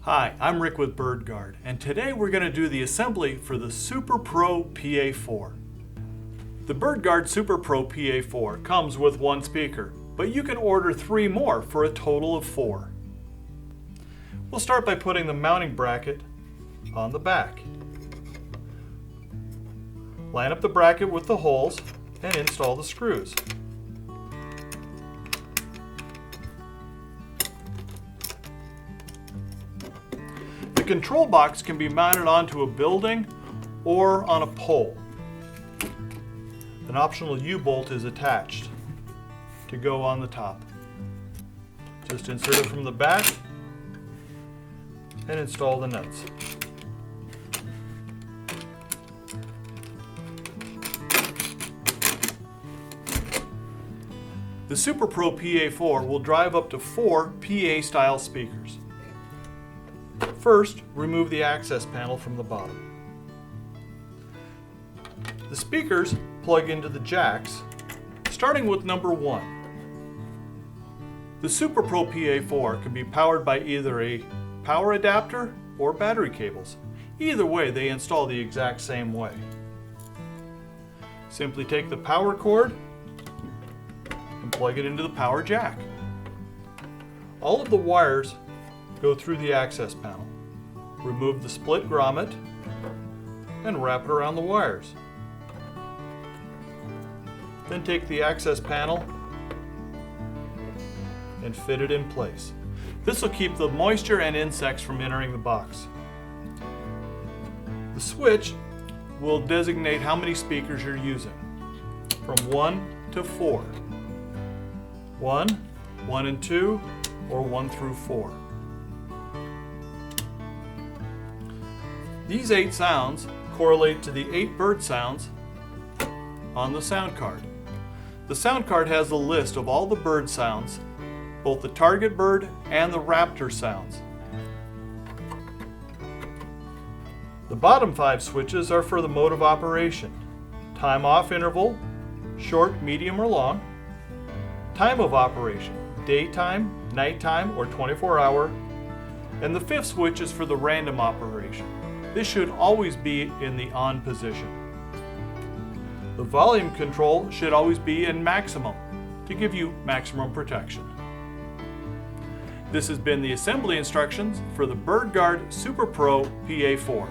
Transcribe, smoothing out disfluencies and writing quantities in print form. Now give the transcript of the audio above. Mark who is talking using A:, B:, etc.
A: Hi, I'm Rick with BirdGard, and today we're going to do the assembly for the Super Pro PA4. The BirdGard Super Pro PA4 comes with one speaker, but you can order 3 more for a total of 4. We'll start by putting the mounting bracket on the back. Line up the bracket with the holes and install the screws. The control box can be mounted onto a building or on a pole. An optional U-bolt is attached to go on the top. Just insert it from the back and install the nuts. The Super Pro PA4 will drive up to 4 PA-style speakers. First, remove the access panel from the bottom. The speakers plug into the jacks, starting with number 1. The Super Pro PA4 can be powered by either a power adapter or battery cables. Either way, they install the exact same way. Simply take the power cord and plug it into the power jack. All of the wires go through the access panel. Remove the split grommet and wrap it around the wires. Then take the access panel and fit it in place. This will keep the moisture and insects from entering the box. The switch will designate how many speakers you're using, from 1 to 4. 1, 1 and 2, or 1 through 4. These 8 sounds correlate to the 8 bird sounds on the sound card. The sound card has a list of all the bird sounds, both the target bird and the raptor sounds. The bottom 5 switches are for the mode of operation: time off interval, short, medium, or long; time of operation, daytime, nighttime, or 24-hour; and the 5th switch is for the random operation. This should always be in the on position. The volume control should always be in maximum to give you maximum protection. This has been the assembly instructions for the BirdGard Super Pro PA4.